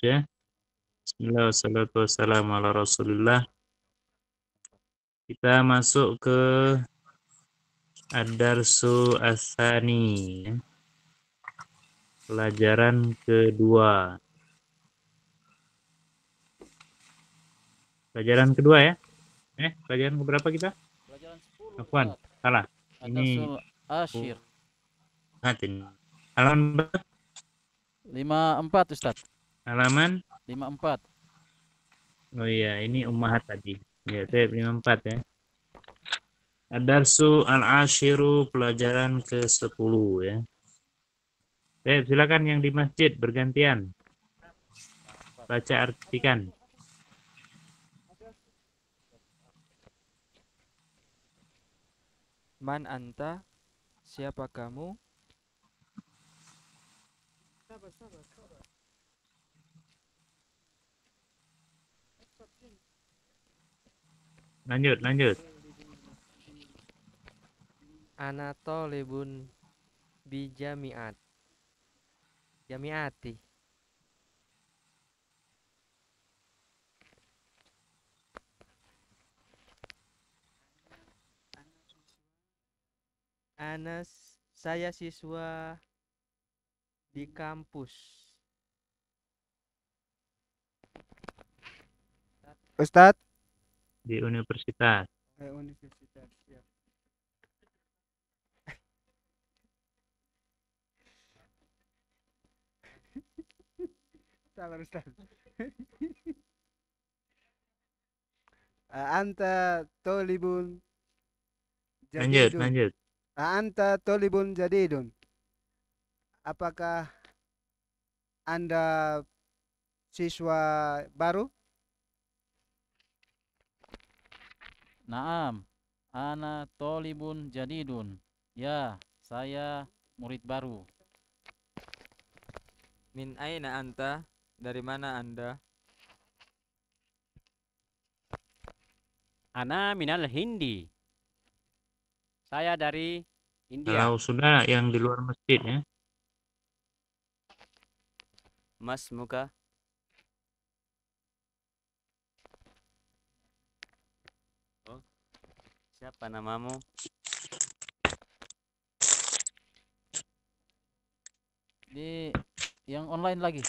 ya. Bismillah, wassalatu wassalamu ala Rasulillah. Kita masuk ke Ad-Darsu Ats-Tsani, ya. Pelajaran kedua. Pelajaran kedua ya? Pelajaran keberapa kita? Pelajaran 10, Afwan, Ustaz. salah. Ini Ad-Darsul Asyir. Hatin. Halaman berapa? 54, Ustaz. Halaman? 54. Oh iya, ini Ummahat tadi. Ya, saya 54 ya. Ad-Darsu Al-Ashiru, pelajaran ke-10 ya. Silakan yang di masjid bergantian. Baca artikan. Man anta? Siapa kamu? Lanjut. Ana thalibun bi jamiati. Saya siswa di kampus. Ustadz? Di universitas. Universitas, ya. Salah, Ustadz. Anta tolibun jadidun. Lanjut. Anta tolibun jadidun. Apakah Anda siswa baru? Naam. Ana tolibun jadidun. Ya, saya murid baru. Min aina anta? Dari mana Anda? Ana minal Hindi. Saya dari India. Kalau sudah yang di luar masjid ya. Mas muka? Oh, siapa namamu? Di yang online lagi.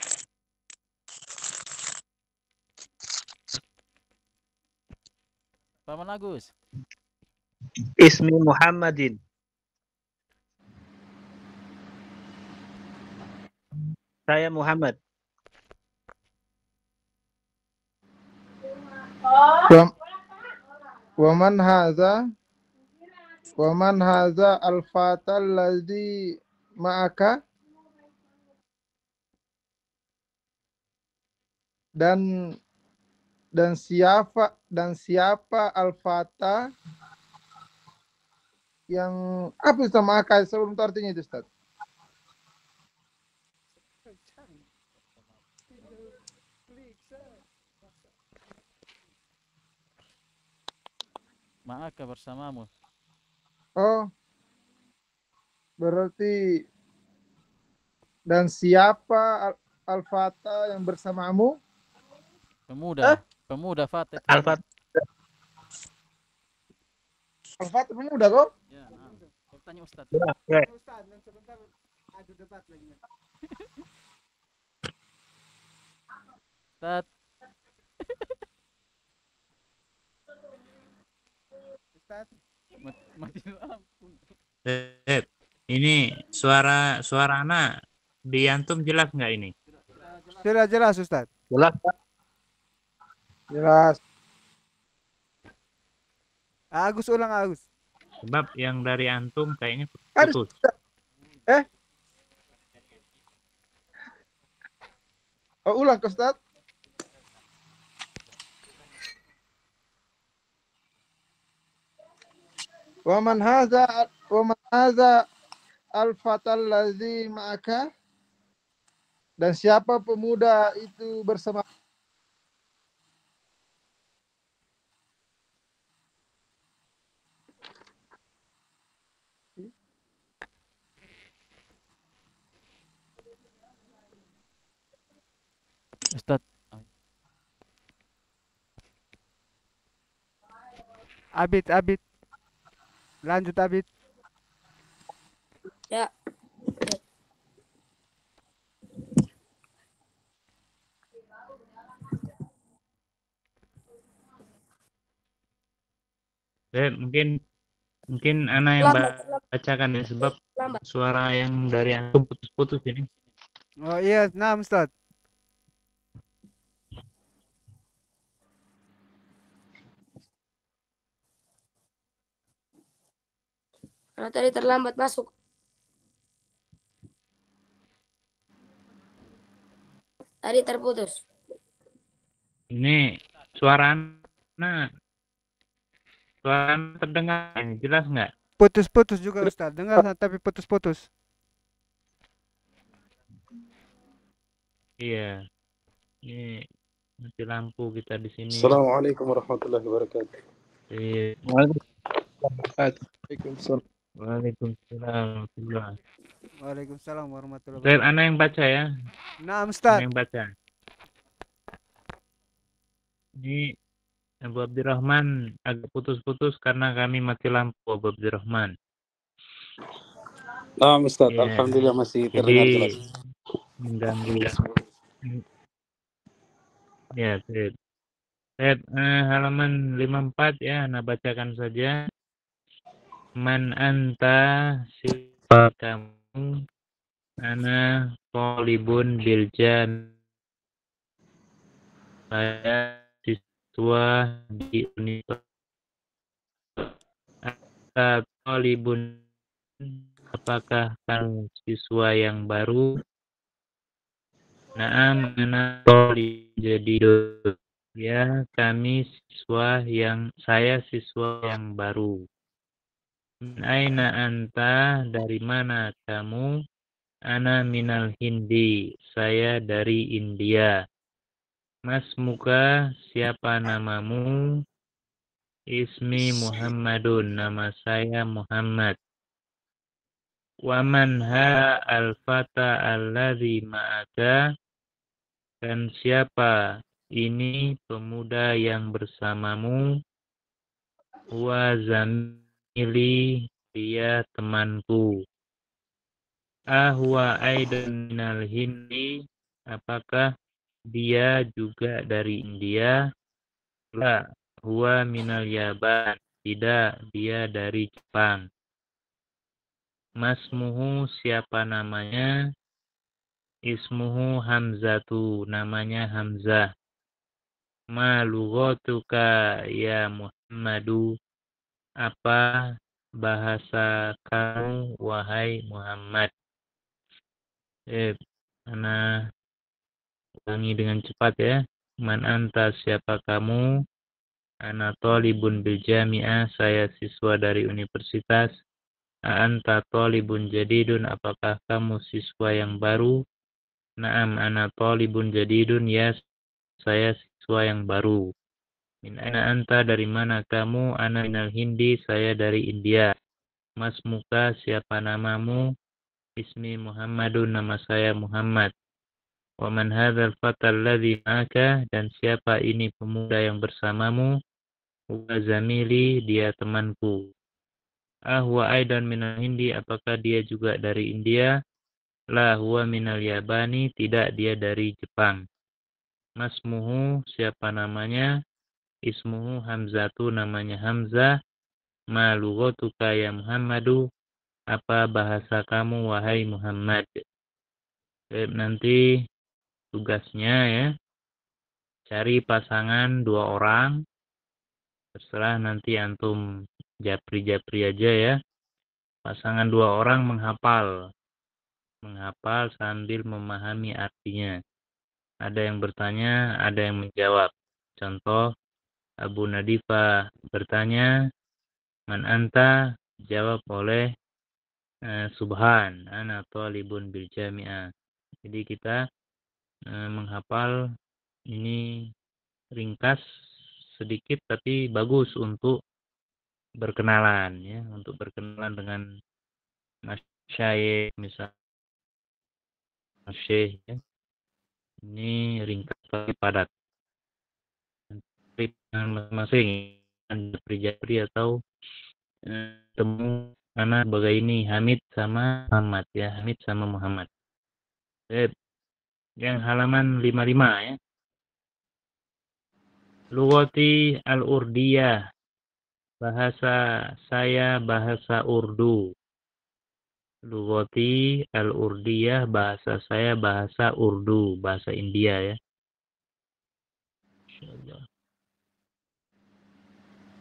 Paman Agus. Ismi Muhammadin. Saya Muhammad. Waman haza al-fatal ladzi ma'aka? Dan siapa al-fata yang apa itu ma'aka? Sebelum itu artinya itu, Ustaz. Ma'aka bersamamu. Oh, berarti dan siapa al-fata yang bersamamu? Pemuda Fatih. Al-Fat. Al-fata pemuda kok? Ya, nah. Tanya Ustaz. Ya. Ustaz, sebentar ada debat lagi. Ustaz. Ustaz. Mati lampu. Ini suara anak di antum jelas nggak ini? Sudah jelas, Ustaz. Jelas, Pak. Jelas. Agus, ulang Agus. Sebab yang dari antum kayaknya Ada, putus. Oh, ulang ke Ustaz. Waman haza al-fatal ladzi ma'aka? Dan siapa pemuda itu bersama? Ustaz. Abid. Lanjut Abid. Ya. Mungkin Ana yang bacakan ya, sebab Lambat. suara yang dari antum putus-putus ini. Oh iya, nah Ustaz. Karena tadi terlambat masuk. Tadi terputus. Ini suara Ana terdengar ini jelas nggak? Putus-putus juga Ustaz. Dengar tapi putus-putus. Iya. Ini mati lampu kita di sini. Assalamualaikum warahmatullahi wabarakatuh. Iya. Waalaikumsalam. Waalaikumsalam. Waalaikumsalam warahmatullahi Ustaz, wabarakatuh. Ana yang baca ya. Nah Ana Ustaz. yang baca. Ini Abu Abdurrahman agak putus-putus karena kami mati lampu, Abu Abdurrahman. Nah, Ustaz, Iya. alhamdulillah masih terdengar Jadi jelas. mengganggu. Ya, Ustaz. Halaman 54 ya, Ana bacakan saja. Man anta, siapa kamu? Ana thalibun bil jam. Saya siswa di universitas. Anta thalibun, apakah kamu siswa yang baru? Naam, ana thalib jadidun. Ya, saya siswa yang baru. Min aina anta, dari mana kamu? Ana minal Hindi, saya dari India. Mas muka, siapa namamu? Ismi Muhammadun, nama saya Muhammad. Waman ha al-fata alladhi ma'aka, dan siapa ini pemuda yang bersamamu? Wa zamili, dia temanku. Ahwa aidan minal Hindi, apakah dia juga dari India? La, huwa minal Yaban, tidak, dia dari Jepang. Masmuhu, siapa namanya? Ismuhu Hamzatu, namanya Hamzah. Ma lughatuka ya Muhammadu, apa bahasa kamu wahai Muhammad? Ana ulangi dengan cepat ya. Man anta, siapa kamu? Ana thalibun bil jami'ah, saya siswa dari universitas. Anta thalibun jadidun, apakah kamu siswa yang baru? Naam, ana thalibun jadidun, ya, saya siswa yang baru. Min aina anta, dari mana kamu? Ana minal Hindi, saya dari India. Mas muka, siapa namamu? Ismi Muhammadun, nama saya Muhammad. Wa man hadzal fatal ladzi ma'aka, dan siapa ini pemuda yang bersamamu? Wa zamili, dia temanku. Huwa aidan minal Hindi, apakah dia juga dari India? La, huwa minal Yabani, tidak, dia dari Jepang. Masmuhu, siapa namanya? Ismuhu Hamzatu, namanya Hamzah. Ma lughatuka ya Muhammadu, apa bahasa kamu wahai Muhammad? Nanti tugasnya ya, cari pasangan 2 orang. Terserah nanti antum japri-japri aja ya. Pasangan 2 orang menghafal sambil memahami artinya. Ada yang bertanya, ada yang menjawab. Contoh, Abu Nadifa bertanya, man anta, jawab oleh Subhan, ana thalibun bil jami'ah. Jadi kita menghafal ini ringkas sedikit tapi bagus untuk berkenalan ya, untuk berkenalan dengan masyayikh misalnya, syekh ya. Ini ringkas tapi padat. Masing-masing Japri atau temu anak sebagai ini Hamid sama Muhammad ya, Hamid sama Muhammad. Yang halaman 55 ya. Lughati al-Urdiyah. Bahasa saya bahasa Urdu. Lughati al-Urdiyah, bahasa saya bahasa Urdu, bahasa India ya. Insyaallah.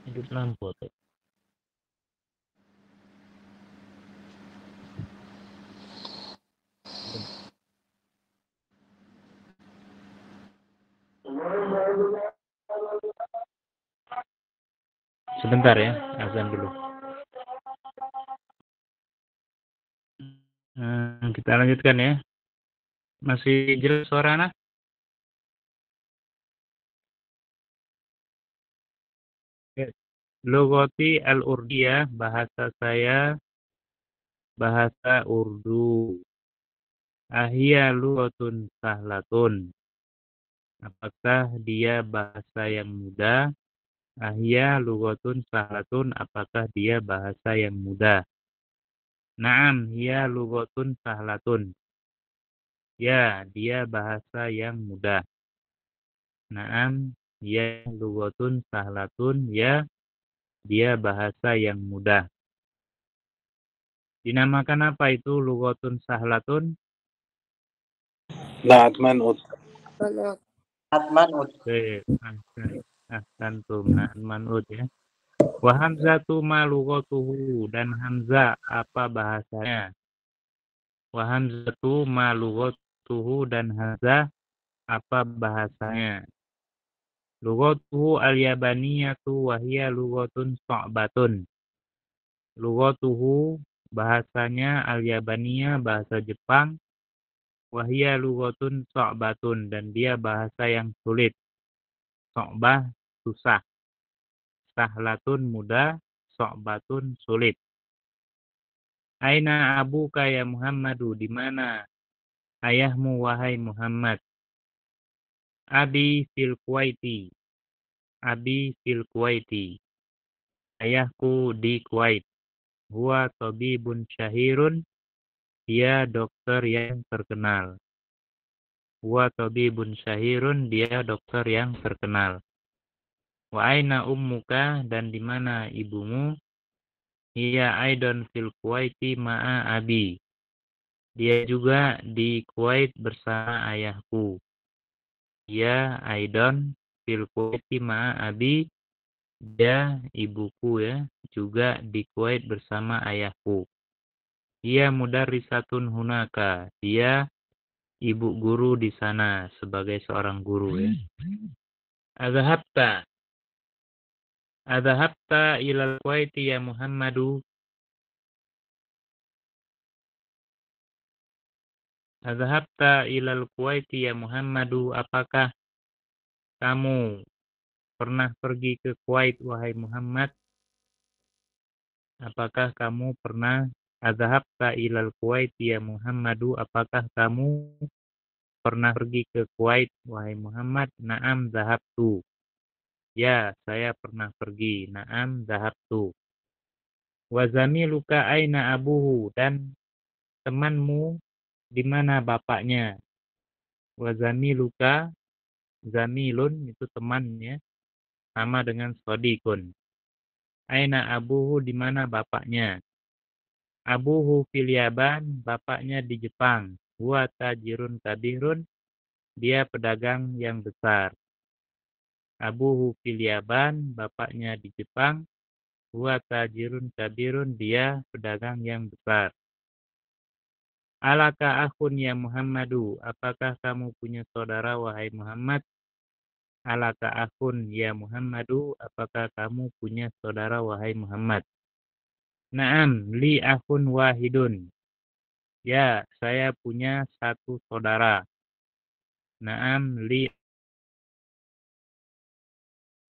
Hidup lampu tuh. Sebentar ya, azan dulu. Kita lanjutkan ya. Masih jelas suara anak? Lughati al-Urdiyah, bahasa saya bahasa Urdu. Ahia lughatun sahlatun. Apakah dia bahasa yang mudah? Ahia lughatun sahlatun. Apakah dia bahasa yang mudah? Naam, hiya lughatun sahlatun. Ya, dia bahasa yang mudah. Naam, ya lughatun sahlatun. Ya, dia bahasa yang mudah. Dinamakan apa itu lughatun sahlatun? نعت منعوت. Ahsantum, na'at man'ud ya. Wa hamzatu ma lughatuhu, dan hamzah apa bahasanya? Wa hamzatu ma lughatuhu, dan hamzah apa bahasanya? Lughatuhu al-yabaniyatu wa hiya lughatun sa'batun. Lughatuhu, bahasanya al-yabaniyah, bahasa Jepang. Wa hiya lughatun sa'batun, dan dia bahasa yang sulit. Sa'bah, susah. Sahlatun, mudah. Sa'batun, sulit. Aina abuka ya Muhammadu, di mana ayahmu wahai Muhammad? Abi fil Kuwaiti. Abi fil Kuwaiti. Ayahku di Kuwait. Huwa tabibun syahirun. Dia dokter yang terkenal. Huwa tabibun syahirun. Dia dokter yang terkenal. Wa aina ummuka, dan di mana ibumu? Hiya aidan fil Kuwaiti ma'a abi. Dia juga di Kuwait bersama ayahku. Dia aidan fil Kuwaiti ma'a abi. Dia ibuku ya, juga di Kuwait bersama ayahku. Dia mudarrisatun hunaka. Dia ibu guru di sana sebagai seorang guru ya. Adzahabta ilal Kuwaiti ya Muhammadu. Adzahabta ilal Kuwaiti ya Muhammadu. Apakah kamu pernah pergi ke Kuwait wahai Muhammad? Apakah kamu pernah adzahabta ilal Kuwaiti ya Muhammadu? Apakah kamu pernah pergi ke Kuwait wahai Muhammad? Naam zahabtu. Ya, saya pernah pergi. Naam zahabtu. Wa zamiluka aina abuhu, dan temanmu di mana bapaknya? Wa zamiluka, zamilun itu temannya, sama dengan sodikun. Aina abuhu, di mana bapaknya? Abuhu fil Yaban, bapaknya di Jepang. Huwa tajirun kabirun, dia pedagang yang besar. Abuhu fil Yaban, bapaknya di Jepang. Huwa tajirun kabirun, dia pedagang yang besar. Alaka akhun ya Muhammadu, apakah kamu punya saudara wahai Muhammad? Alaka akhun ya Muhammadu, apakah kamu punya saudara wahai Muhammad? Naam, li akhun wahidun. Ya, saya punya satu saudara. Naam, li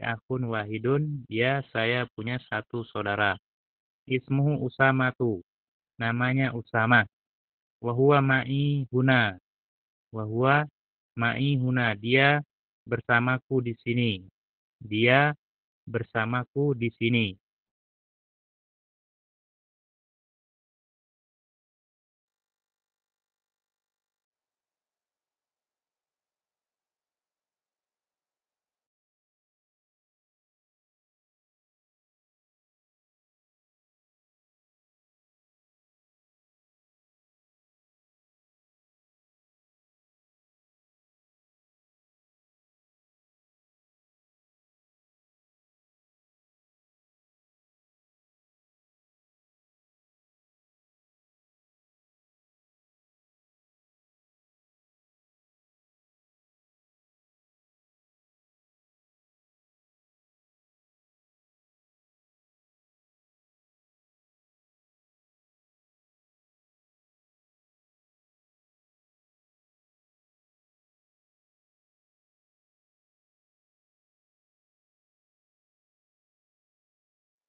akhun wahidun. Ya, saya punya satu saudara. Ismuhu Usamatu. Namanya Usama. Wahuwa ma'i huna. Wahuwa, Ma'i huna, dia bersamaku di sini. Dia bersamaku di sini.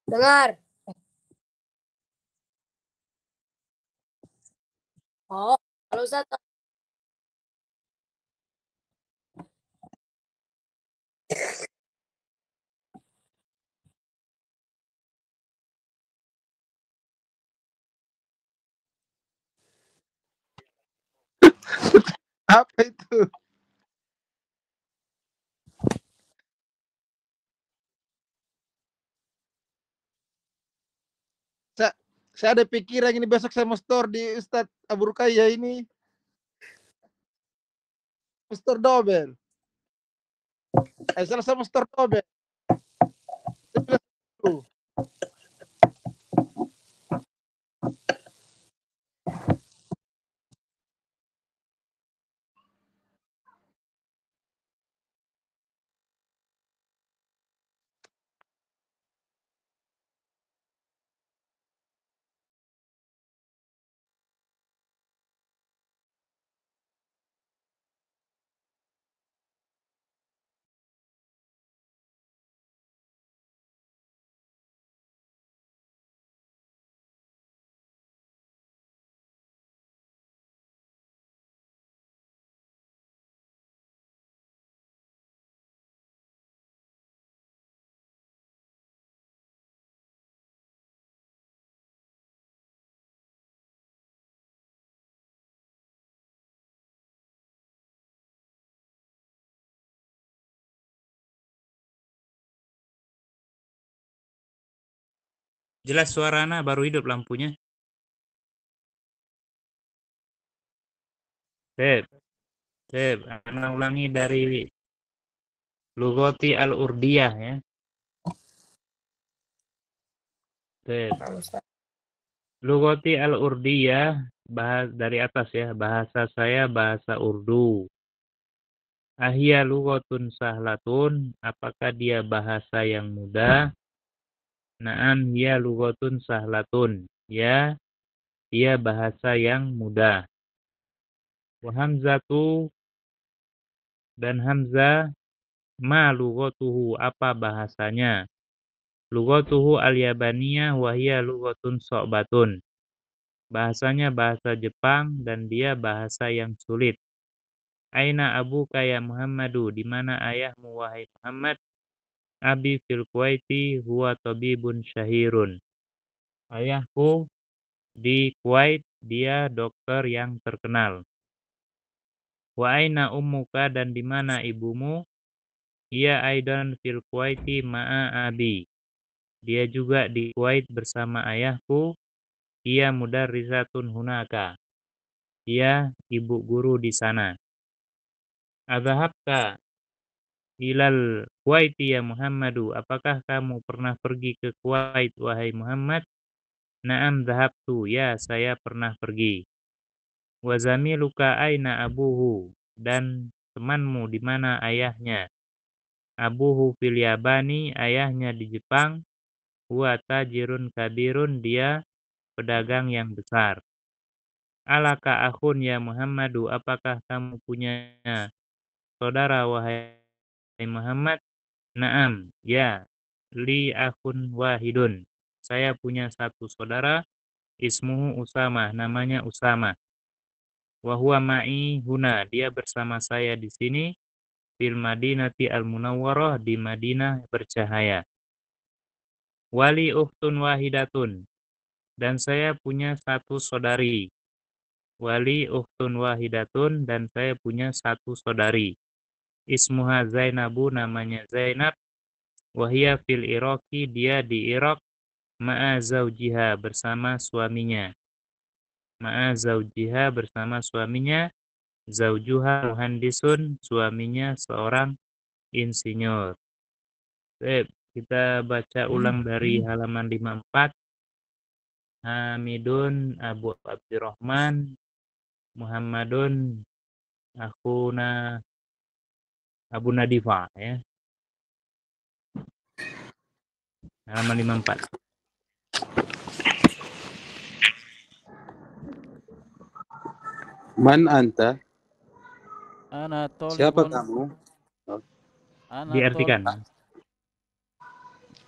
Dengar. Oh, kalau Ustaz. Apa itu? Saya ada pikiran ini besok saya mau store di Ustadz Abu Ruqayyah ini. Store double. Salah saya mau store double. Jelas suarana, baru hidup lampunya. Sip. Ana ulangi dari Lughati al-Urdiyah ya. Sip. Lughati al-Urdiyah, dari atas ya. Bahasa saya bahasa Urdu. Ahya lughatun sahlatun, apakah dia bahasa yang mudah? Na'am hiya lughatun sahlatun. Ya, dia bahasa yang mudah. Wa hamzatu, dan hamzah, ma lughatuhu, apa bahasanya? Lughatuhu al-yabaniyah wa hiya lughatun so'batun. Bahasanya bahasa Jepang dan dia bahasa yang sulit. Aina abuka ya Muhammadu, di mana ayahmu wahai Muhammad? Abi fil Kuwaiti huwa tabibun syahirun. Ayahku di Kuwait, dia dokter yang terkenal. Wa aina ummuka, dan di mana ibumu? Ia aidan fil Kuwaiti ma'a abi. Dia juga di Kuwait bersama ayahku. Ia mudarrisatun hunaka. Ia ibu guru di sana. Adzahabta ilal Kuwaiti ya Muhammadu, apakah kamu pernah pergi ke Kuwait wahai Muhammad? Na'am dhahabtu, ya saya pernah pergi. Wa zamiluka aina abuhu, dan temanmu di mana ayahnya? Abuhu fil Yabani, ayahnya di Jepang. Huwa tajirun kabirun, dia pedagang yang besar. Alaka akhun ya Muhammadu, apakah kamu punya saudara wahai Muhammad? Naam, ya. Li akhun wahidun. Saya punya satu saudara, ismuhu Usamah, namanya Usamah. Wa huwa ma'i huna, dia bersama saya di sini, fil madinati al-munawwarah, di Madinah bercahaya. Wali ukhtun wahidatun, dan saya punya satu saudari. Wali ukhtun wahidatun, dan saya punya satu saudari. Ismuha Zainabu, namanya Zainab. Wahia fil Iraqi, dia di Irak. Ma'a zaujiha, bersama suaminya. Ma'a zaujiha, bersama suaminya. Zaujuha muhandisun, suaminya seorang insinyur. Baik, kita baca ulang dari halaman 54. Hamidun Abu Abdurrahman, Muhammadun akhuna Abu Nadifa, ya. Halaman 54. Man anta? Ana Siapa tolibun. kamu? Ana Diartikan.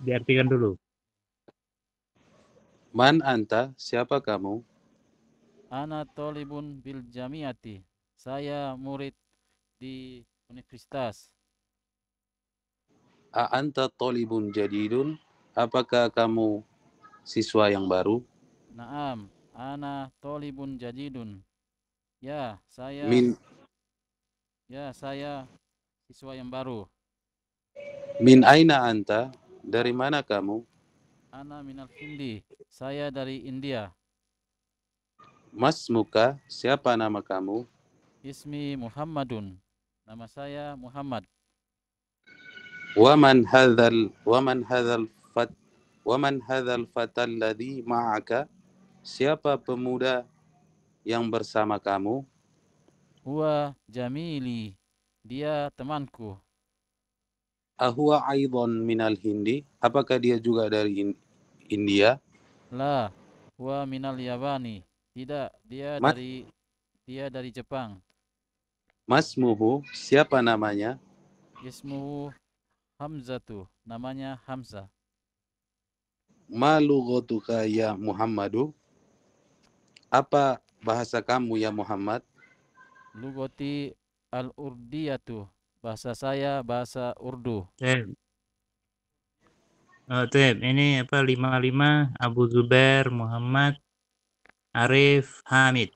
Diartikan dulu. Man anta? Siapa kamu? Ana tolibun bil jamiati. Saya murid di universitas. A anta tolibun jadidun? Apakah kamu siswa yang baru? Naam, ana tolibun jadidun. Ya, saya siswa yang baru. Min aina anta? Dari mana kamu? Ana minal Hindi. Saya dari India. Mas muka? Siapa nama kamu? Ismi Muhammadun. Nama saya Muhammad. Waman hadzal fatal ladzi ma'aka? Siapa pemuda yang bersama kamu? Huwa jamili. Dia temanku. Ahuwa aidan minal Hindi? Apakah dia juga dari India? La, huwa minal Yabani. Tidak, dia dari Jepang. Masmuhu? Siapa namanya? Ismuhu Hamzatu. Namanya Hamzah. Ma lughatuka ya Muhammadu? Apa bahasa kamu ya Muhammad? Lugoti al-Urdiyatu. Bahasa saya bahasa Urdu. Ini 55 Abu Zubair Muhammad Arif Hamid.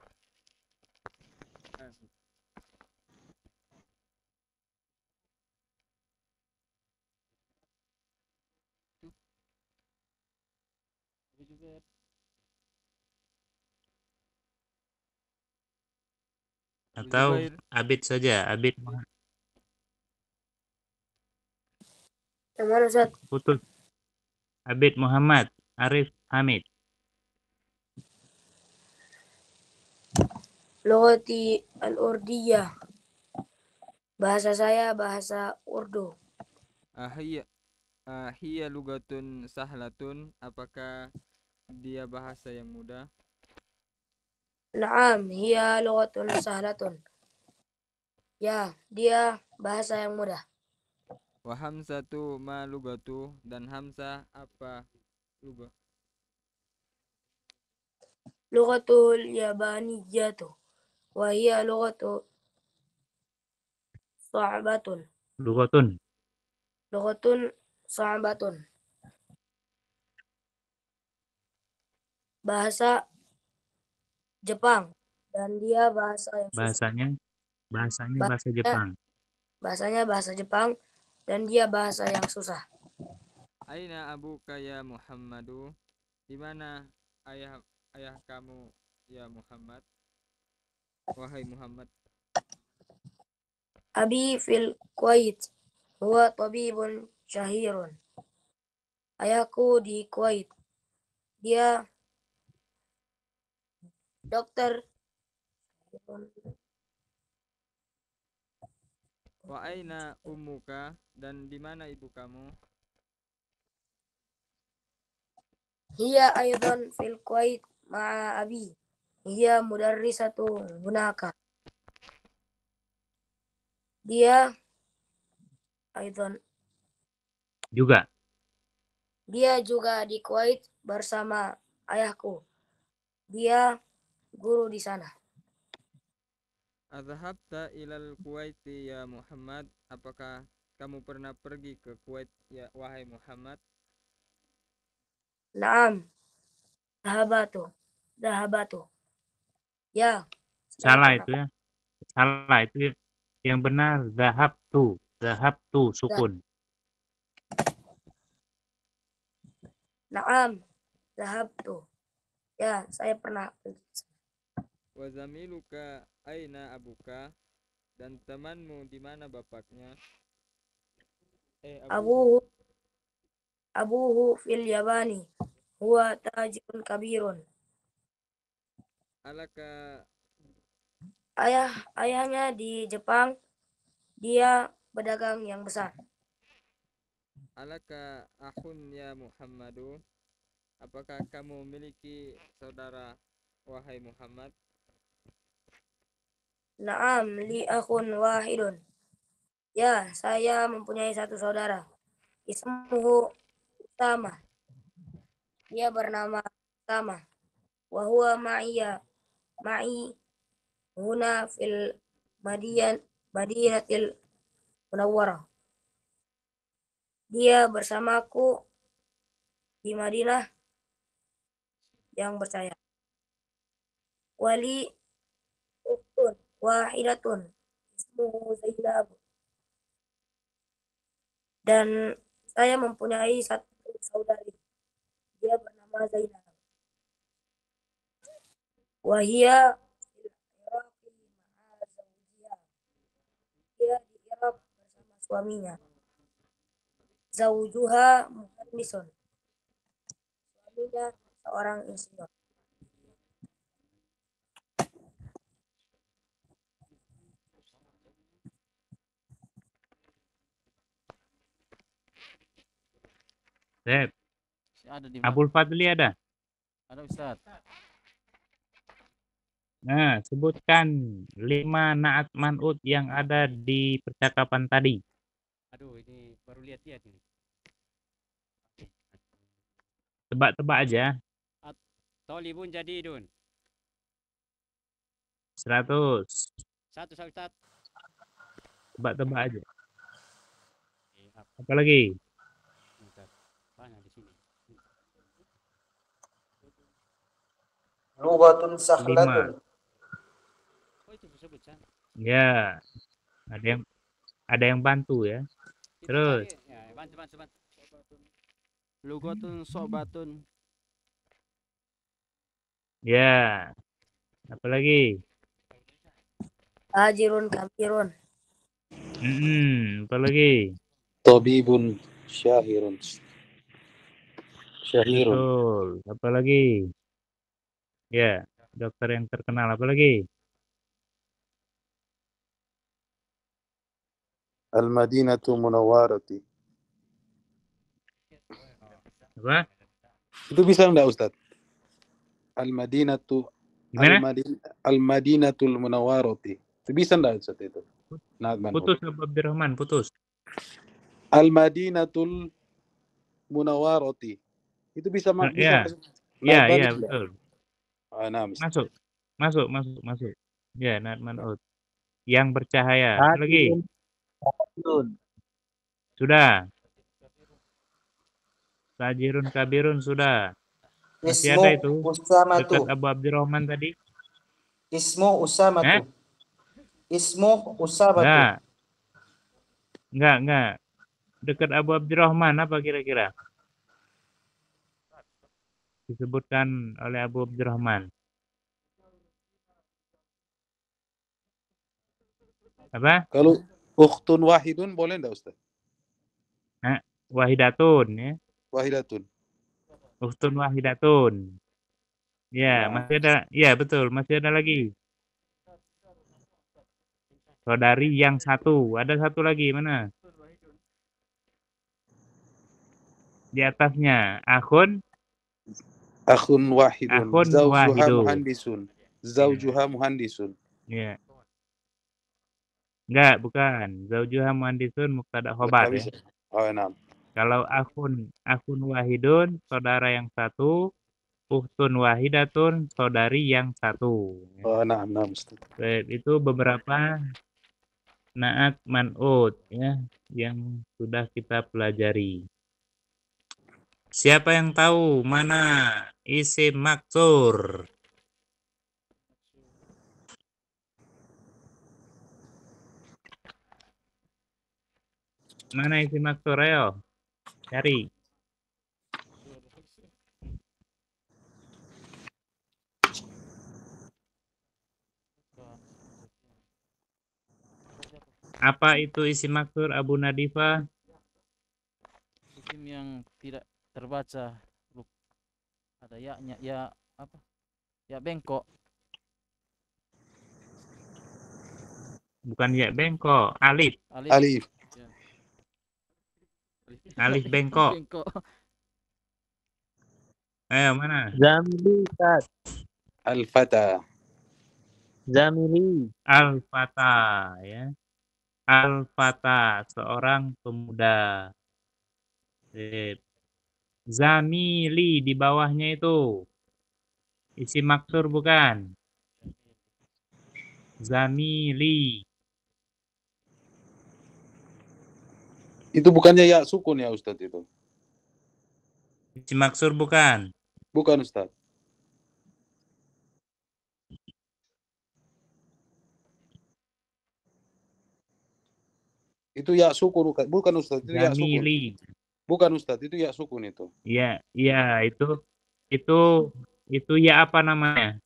Atau Abid saja, Abid. Yang mana Ustaz? Putus. Abid Muhammad Arif Hamid. Lughati al-Urdiyah. Bahasa saya bahasa Urdu. Hiya lugatun sahlatun, apakah dia bahasa yang mudah? Naam, hiya lughatun sahlatun. Ya, dia bahasa yang mudah. Wa hamzatu ma lugatu, dan hamzah apa lugah? Lughatul yabaniyatu. Wa hiya lughatu sa'batun. Lughatun sa'batun. Bahasa Jepang, dan dia bahasa yang susah. Bahasanya bahasa Jepang. Bahasanya bahasa Jepang, dan dia bahasa yang susah. Aina abuka ya Muhammadu? Di mana ayah kamu ya Muhammad? Wahai Muhammad. Abi fil Kuwait. Huwa tabibun syahirun. Ayahku di Kuwait. Dia dokter. Wa aina ummuka, dan di mana ibu kamu? Hiya aydan fil Kuwait ma'a abi. Hiya mudarrisatu hunaka. Dia aydan Juga. Dia juga di Kuwait bersama ayahku. Dia guru di sana. Adhabta ilal Kuwaiti ya Muhammad? Apakah kamu pernah pergi ke Kuwait ya wahai Muhammad? Naam. Dahabatu. Dahabatu. Ya, saya Salah pernah. itu ya. Salah itu yang benar zahab tu sukun. Naam. Dahabtu. Ya, saya pernah. Wa zamiluka aina abuka? Dan temanmu di mana bapaknya? Abuhu. Abuhu fil Yabani. Huwa tajirun kabirun. Alaka Ayahnya di Jepang. Dia pedagang yang besar. alaka akhun ya Muhammadu? Apakah kamu memiliki saudara wahai Muhammad? Naam li akhun wahidun. Ya, saya mempunyai satu saudara. Ismuhu Usama. Dia bernama Usama. Wa huwa ma'i huna fil Madinatil Munawwarah. Dia bersamaku di Madinah yang percaya. Wali uktun wahidatun ismuhu Zainab. Dan saya mempunyai satu saudari. Dia bernama Zainab. Wahia fil Iraqi ma'a zawjiha. Dia di Irak bersama suaminya. Zawjuha muhandisun. Suaminya seorang insinyur. Zeb, Ada di Abul Fadli ada. Ada Ustaz. Nah, sebutkan 5 naat man'ut yang ada di percakapan tadi. Aduh, ini baru lihat-lihat ini. Tebak-tebak aja. Tolibun jadidun. 100. Satu Ustaz. Tebak-tebak aja. Apa lagi? Ustaz. Mana di sini? Lughatun 5. sahlatun. Oh, itu disebut Ustaz. Ya. Ada yang bantu ya. Itu Terus. tadi, ya, bantu. Lughatun sobatun. Ya. Apa lagi? Tajirun kabirun. Apa lagi? Tabibun syahirun. Syahirun. Betul. Apa lagi? Ya, dokter yang terkenal. Apa lagi? Al-Madinatu Munawwarati. Apa? Itu bisa enggak Ustaz? Al-Madinatu Gimana? Al-Madinatul Munawwarati. Itu bisa enggak Ustaz itu? Putus Abu Abdurrahman, putus. Al-Madinatul Munawwarati. Itu bisa Ya. Ya, betul. Nah, Masuk. Ya, naat man'ut. Yang bercahaya. Apa lagi? Sudah. Tajirun kabirun sudah. Masih ada itu. Dekat Abu Abdurrahman tadi. Ismu Usamatu. Ismu Usamatu. Enggak. Dekat Abu Abdurrahman apa kira-kira? Disebutkan oleh Abu Abdurrahman. Apa? Kalau ukhtun wahidun boleh enggak Ustaz? Wahidatun ya. Wahidatun. Ukhtun wahidatun. Ya, masih ada. Ya, betul. Masih ada lagi. Saudari yang satu. Ada satu lagi. Mana? Di atasnya. Akhun Wahidun. wahidun. Zawjuha muhandisun. Ya. Enggak, bukan. Zawjuha muhandisun mubtada khobar ya. Oh, enam. Kalau akhun wahidun, saudara yang satu, uhtun wahidatun, saudari yang satu. Oh, nah, Ustaz. Itu beberapa naat man'ut ya yang sudah kita pelajari. Siapa yang tahu mana isim maksur? Mana isim maksur? Ayo cari. Apa itu isim maksur, Abu Nadifa? Isim yang tidak terbaca. Ada ya-nya, ya apa? Ya bengkok. Bukan ya bengkok, alif. Alif. Ya. Alif bengkok. Bengkok. Ayo mana? Zamili, Ustaz. Al-Fata. Zamili. Al-Fata ya. Al-Fata, seorang pemuda. Zamili di bawahnya itu isim maksur bukan? Zamili. Itu bukannya ya sukun ya Ustaz itu? Isim maksur bukan? Bukan Ustaz. Itu ya sukun bukan Ustaz, itu ya sukun. Zamili. Bukan Ustaz, itu ya sukun itu. Ya, ya itu ya apa namanya?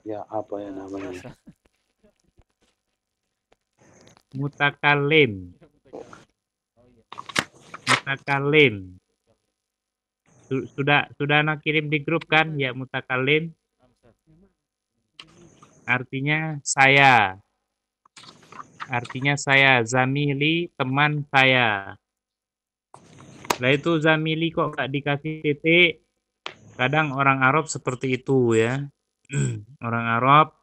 Ya apa ya namanya? Mutakalim. Mutakalim. Sudah anak kirim di grup kan ya mutakalim? Artinya saya. Artinya saya, zamili teman saya. Lah itu zamili kok nggak dikasih titik? Kadang orang Arab seperti itu ya. Orang Arab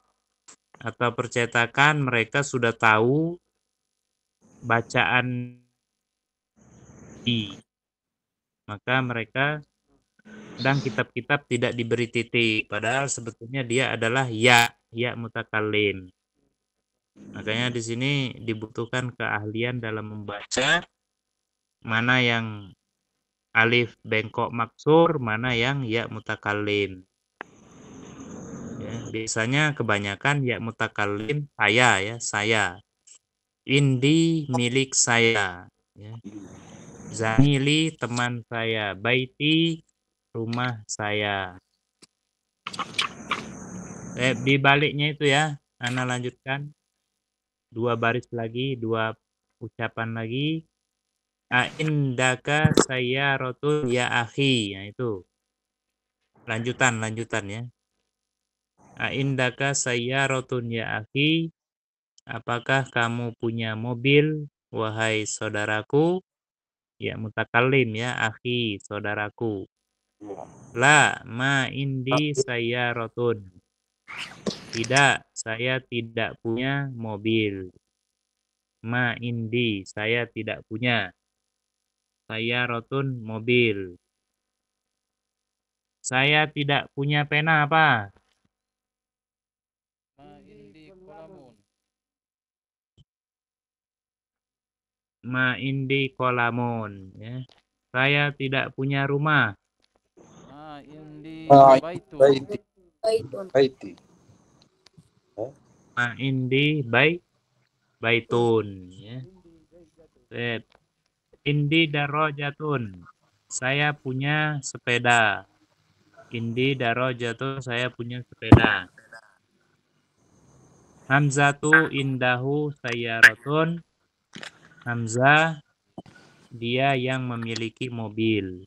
atau percetakan mereka sudah tahu bacaan maka mereka kadang kitab-kitab tidak diberi titik. Padahal sebetulnya dia adalah ya mutakalim. Makanya di sini dibutuhkan keahlian dalam membaca mana yang alif bengkok maksur, mana yang ya mutakalim. Ya, biasanya kebanyakan ya mutakalim saya ya, saya. Indi milik saya. Ya. Zamili teman saya. Baiti rumah saya. Di baliknya itu ya, Ana lanjutkan. 2 baris lagi, 2 ucapan lagi. Indaka sayyarotun ya akhi. Nah itu. Lanjutan ya. Indaka sayyarotun ya akhi. Apakah kamu punya mobil, wahai saudaraku? Ya mutakalim ya, akhi, saudaraku. La ma indi sayyarotun. Tidak, saya tidak punya mobil. Ma indi, saya tidak punya. Sayyarotun, mobil. Saya tidak punya pena apa? Ma indi kolamun. Ma indi kolamun. Ya. Saya tidak punya rumah. Ma indi Baiti. Baitun. Baiti. Ma indi baitun. Ya. Indi darajatun. Saya punya sepeda. Indi darajatun, saya punya sepeda. Hamzatu indahu sayyaratun. Hamzah dia yang memiliki mobil.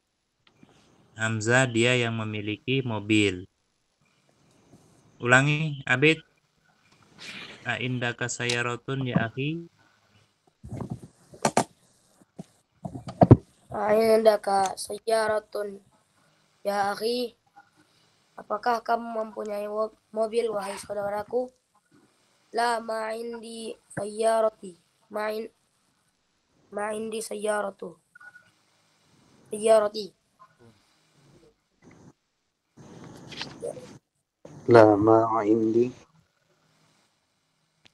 Hamzah dia yang memiliki mobil. Ulangi, Abid. Indaka sayyaratun ya akhi. Indaka sayyaratun ya akhi. Apakah kamu mempunyai mobil, wahai saudaraku? La ma indi sayyarati. Ma indi sayyaratu. Sayyarati. La ma indi.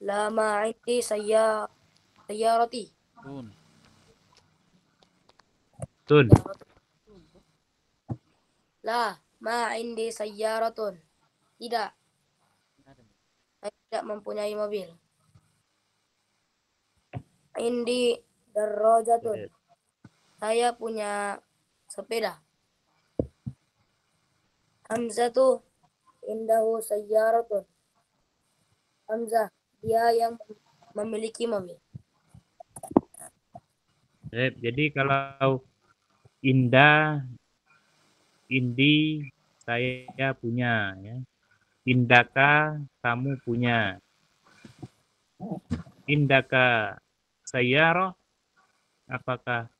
La ma indi sayyarati. Tun. Tun. La ma indi sayyaratun. Tidak. Saya tidak mempunyai mobil. Indi darajatun. Saya punya sepeda. Hamzatu indahu sayyaratun. Hamzah, dia yang memiliki mobil. Jadi kalau Indah, Indi, saya punya. Ya. Indaka, kamu punya. Indaka sayyaro, apakah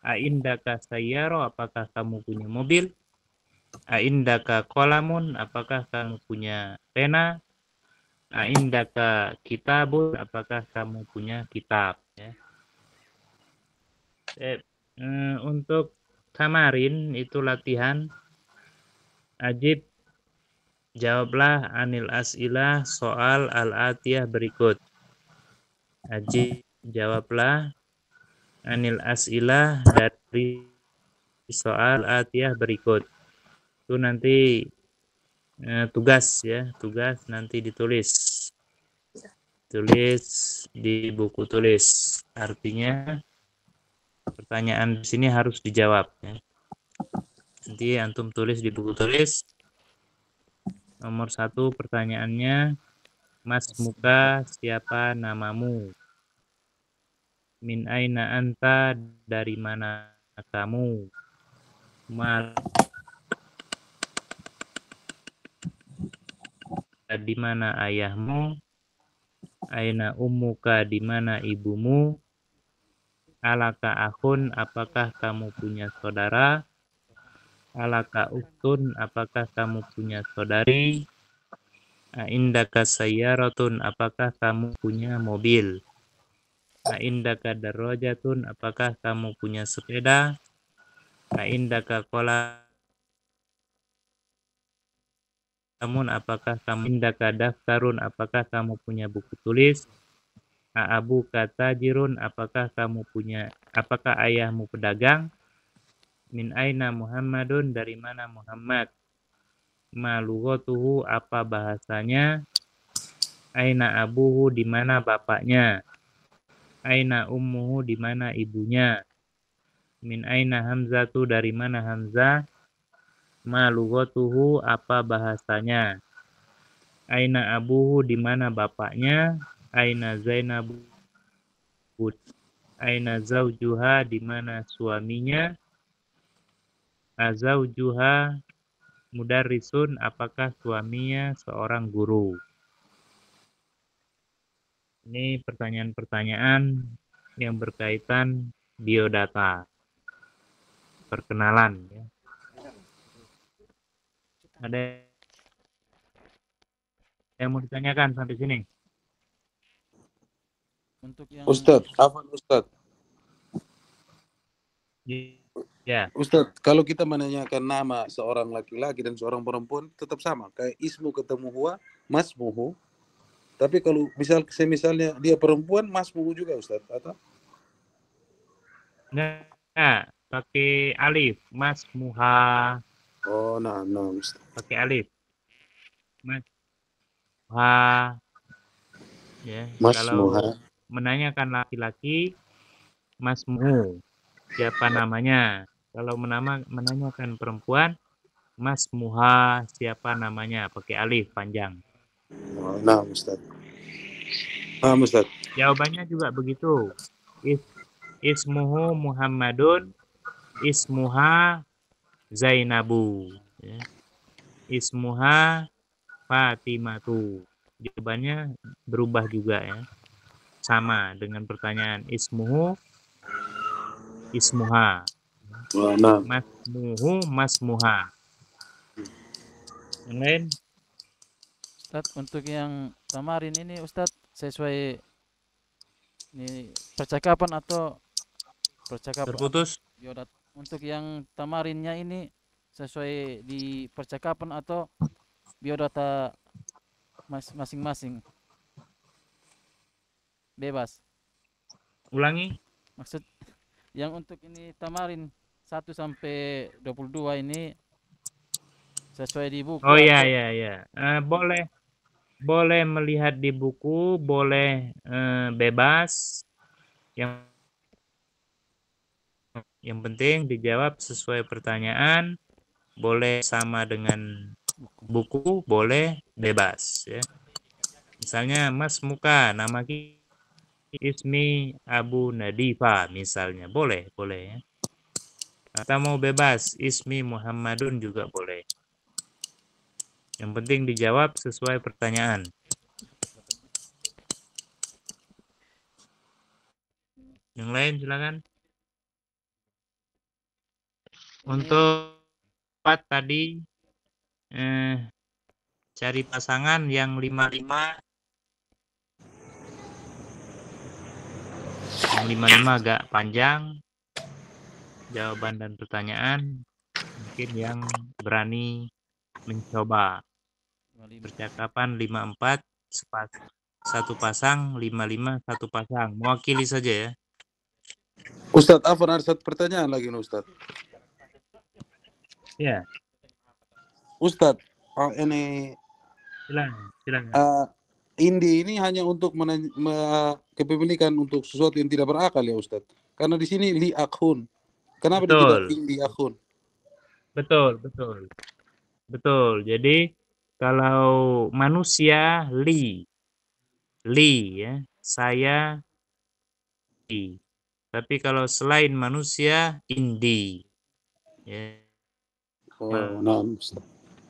Aindaka sayyaro, apakah kamu punya mobil? Aindaka kolamun, apakah kamu punya pena? Aindaka kitabun, apakah kamu punya kitab? Ya. Untuk tamarin itu latihan. Ajib, jawablah anil as'ilah soal al-atiyah berikut. Ajib, jawablah anil as'ilah dari soal atiyah berikut. Itu nanti tugas ya, tugas nanti ditulis. Tulis di buku tulis. Artinya pertanyaan di sini harus dijawab ya. Nanti antum tulis di buku tulis. Nomor 1 pertanyaannya, Mas Muka, siapa namamu? Min aina anta, dari mana kamu? Di mana ayahmu? Aina ummuka, di mana ibumu? Alaka akhun, apakah kamu punya saudara? Alaka uktun, apakah kamu punya saudari? Indaka sayyaratun, apakah kamu punya mobil? Indaka darajatun, apakah kamu punya sepeda? Indaka qalamun, apakah kamu indaka daftarun, apakah kamu punya buku tulis? Abu kata jirun, apakah ayahmu pedagang? Min aina Muhammadun, dari mana Muhammad? Ma lughatuhu, apa bahasanya? Aina abuhu, di mana bapaknya? Aina ummuhu, di mana ibunya? Min aina Hamzatu, dari mana Hamzah? Ma lughatuhu, apa bahasanya? Aina abuhu, di mana bapaknya? Aina Zainabu, aina zaujuha, di mana suaminya? Azaujuha mudarrisun, apakah suaminya seorang guru? Ini pertanyaan-pertanyaan yang berkaitan biodata. Perkenalan ya. Ada yang mau ditanyakan sampai sini? Untuk yang Ustadz, apa Ustadz? Ya. Ustadz, kalau kita menanyakan nama seorang laki-laki dan seorang perempuan tetap sama. Kayak ismu ketemu huwa, masmuhu. Tapi kalau misalnya dia perempuan, masmuhu juga Ustadz, atau? Nah, pakai alif, masmuha. Oh, nah Ustadz. Pakai alif. Masmuha. Ya, kalau menanyakan laki-laki, masmuhu, siapa namanya? Kalau menanyakan perempuan, masmuha, siapa namanya? Pakai alif panjang. Oh, nah Ustaz. Nah Ustaz. Jawabannya juga begitu. Ismuhu Muhammadun, ismuha Zainabu. Ya. Ismuha Fatimatu. Jawabannya berubah juga ya. Sama dengan pertanyaan ismuhu, ismuha. Nah. Masmuhu, masmuha. Yang lain? Ustadz, untuk yang tamarin ini Ustadz sesuai ini percakapan atau percakapan terputus? Untuk yang tamarinnya ini sesuai di percakapan atau biodata masing-masing. Bebas. Ulangi. Maksud yang untuk ini Tamarin 1 sampai 22 ini sesuai di buku Oh ya atau ya ya. Boleh melihat di buku, boleh bebas. Yang penting dijawab sesuai pertanyaan. Boleh sama dengan buku, boleh bebas ya. Misalnya Mas Muka, nama Ismi Abu Nadifa misalnya, boleh ya. Atau mau bebas, Ismi Muhammadun juga boleh. Yang penting dijawab sesuai pertanyaan. Yang lain silakan. Untuk tadi cari pasangan yang 55. Yang 55 agak panjang jawaban dan pertanyaan. Mungkin yang berani mencoba. Percakapan 54 satu pasang, 55 satu pasang. Mewakili saja ya. Ustadz Afan, ada satu pertanyaan lagi nih Ustadz. Ya. Ustadz, ini silakan. Indi ini hanya untuk kepemilikan untuk sesuatu yang tidak berakal ya Ustadz. Karena di sini li akhun. Kenapa dia tidak indi akhun? Betul. Jadi kalau manusia li ya, saya li. Tapi kalau selain manusia indi. Ya.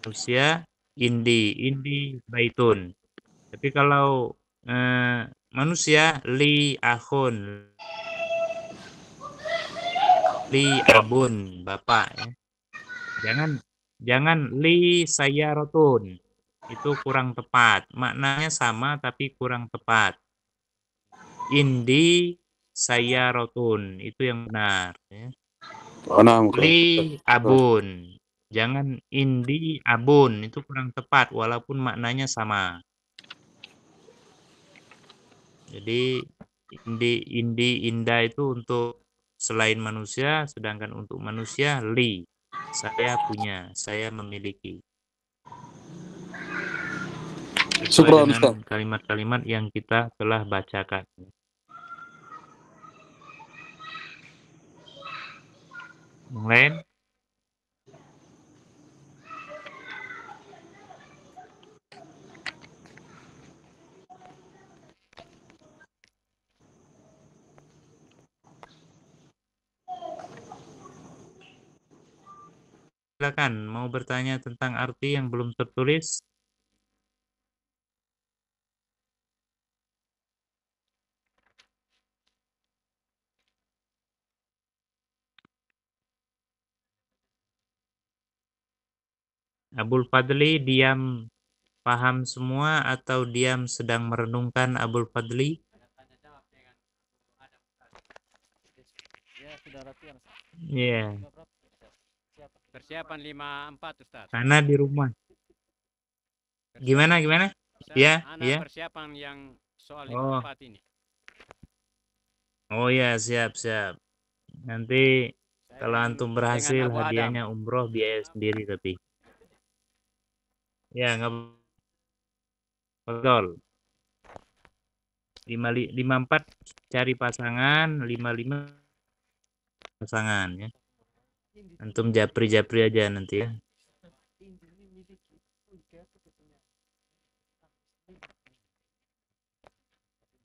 Manusia indi baitun. Tapi kalau manusia li akhun, li abun, bapak ya. Jangan li sayaratun. Itu kurang tepat. Maknanya sama tapi kurang tepat. Indi sayaratun itu yang benar ya. Li abun. Jangan indi abun, itu kurang tepat walaupun maknanya sama. Jadi inda itu untuk selain manusia, sedangkan untuk manusia li. Saya punya, saya memiliki. Sesuai dengan kalimat-kalimat yang kita telah bacakan. Yang lain? Silakan, mau bertanya tentang arti yang belum tertulis? Abul Fadli diam paham semua atau diam sedang merenungkan Abul Fadli? Iya. Persiapan 54 Ustaz. Karena di rumah. Gimana? Ya. Persiapan yang soal 54 ini. Oh ya, siap. Nanti kalau antum berhasil hadiahnya umroh biaya sendiri tapi. Ya, nggak betul. 54 cari pasangan, 55 pasangan ya. Antum japri aja nanti ya.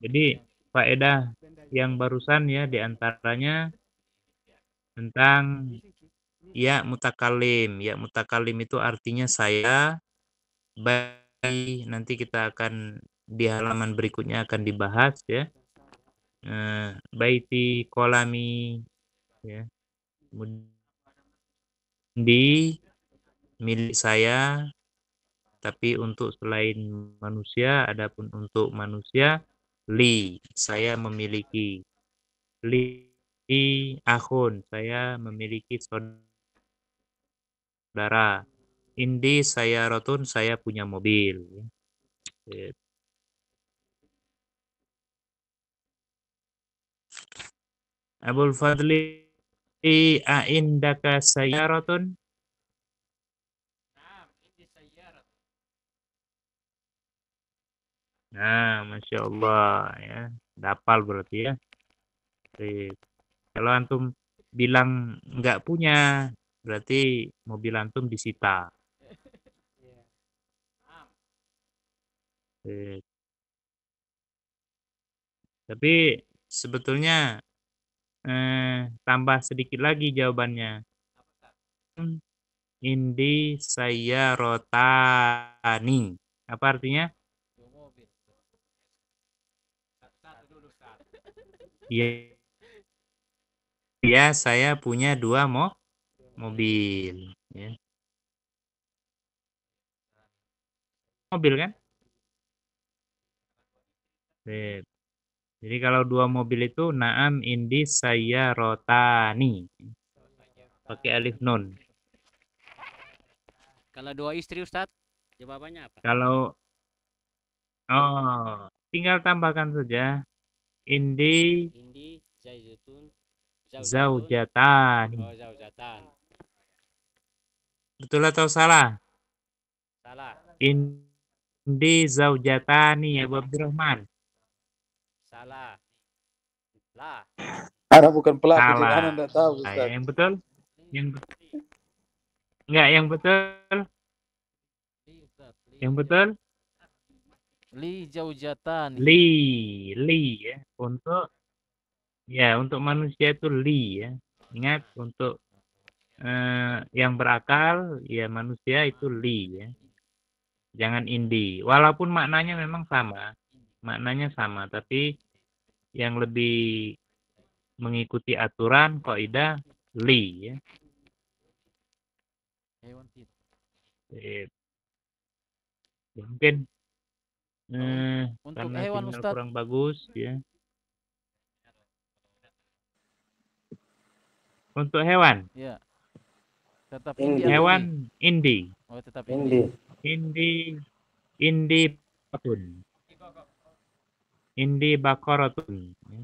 Jadi faedah yang barusan ya diantaranya tentang ya mutakalim. Ya mutakalim itu artinya saya. Baik, nanti kita akan di halaman berikutnya akan dibahas ya. Baiti kolami ya. Di milik saya, tapi untuk selain manusia, adapun untuk manusia li, saya memiliki. Li akhun, saya memiliki saudara. Indi sayaratun, saya punya mobil. Ya. Abul Fadli a'indaka sayaratun? Nah, Masya Allah ya. Dapal berarti ya. Sip. Kalau antum bilang nggak punya, berarti mobil antum disita. Sip. Tapi sebetulnya tambah sedikit lagi jawabannya. Indi sayyarotani. Apa artinya? Iya. Ya, saya punya 2 mobil. Ya. Mobil kan? Sip. Jadi kalau 2 mobil itu na'am indi sayyarotani. Pakai alif nun. Kalau 2 istri Ustadz, jawabannya apa? Kalau tinggal tambahkan saja indi zaujatun. zaujatani. Oh, zaujatan. Betul atau salah? Salah. Indi zaujatani ya Abdurrahman. Salah. Lah. Ana bukan pelaku, jadi Ana Salah. enggak tahu, Ustaz. Yang betul? Enggak, yang betul? Yang betul? Li zaujatani. Li ya. Untuk manusia itu li ya. Ingat untuk yang berakal ya manusia itu li ya. Jangan indi. Walaupun maknanya memang sama. Maknanya sama, tapi yang lebih mengikuti aturan kaidah li ya. Ya, mungkin untuk karena hewan sinyal Ustadz, kurang bagus ya. Untuk hewan? Ya. Tetap Indi. Hewan indi. Oh, tetap Indi. Indi bakotun. Indi bakoratun. Ya.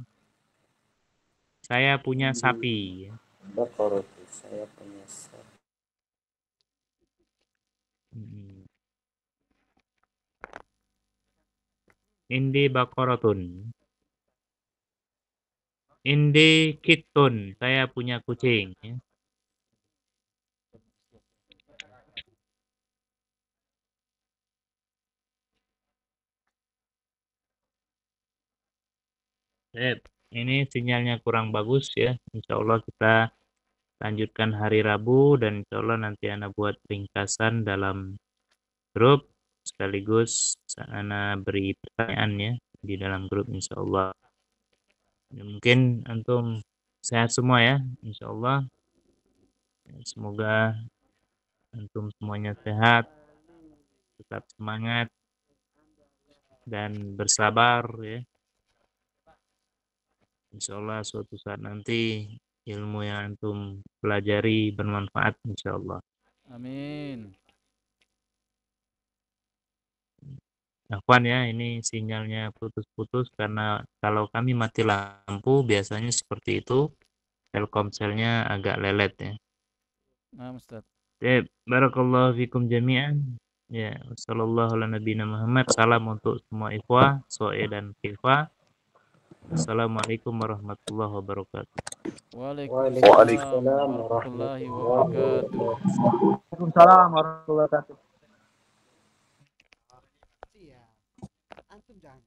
Saya punya sapi. Ya. Bakoratu, saya punya sapi. Indi bakoratun. Indi kitun. Saya punya kucing. Ya. Ini sinyalnya kurang bagus ya. Insya Allah kita lanjutkan hari Rabu dan insya Allah nanti Ana buat ringkasan dalam grup sekaligus Ana beri pertanyaan ya di dalam grup insya Allah. Ya, mungkin antum sehat semua ya insya Allah. Semoga antum semuanya sehat, tetap semangat dan bersabar ya. Insya Allah suatu saat nanti ilmu yang antum pelajari bermanfaat insya Allah. Amin. Afwan ya, ini sinyalnya putus-putus karena kalau kami mati lampu biasanya seperti itu. Telkomselnya agak lelet ya. Nah, Ustaz. Barakallahu fikum jami'an. Ya, sallallahu ala nabiyina Muhammad. Salam untuk semua ikhwah, Soe dan Kifah. Assalamualaikum warahmatullahi wabarakatuh. Waalaikumsalam warahmatullahi wabarakatuh. Waalaikumsalam warahmatullahi wabarakatuh. Antum jangan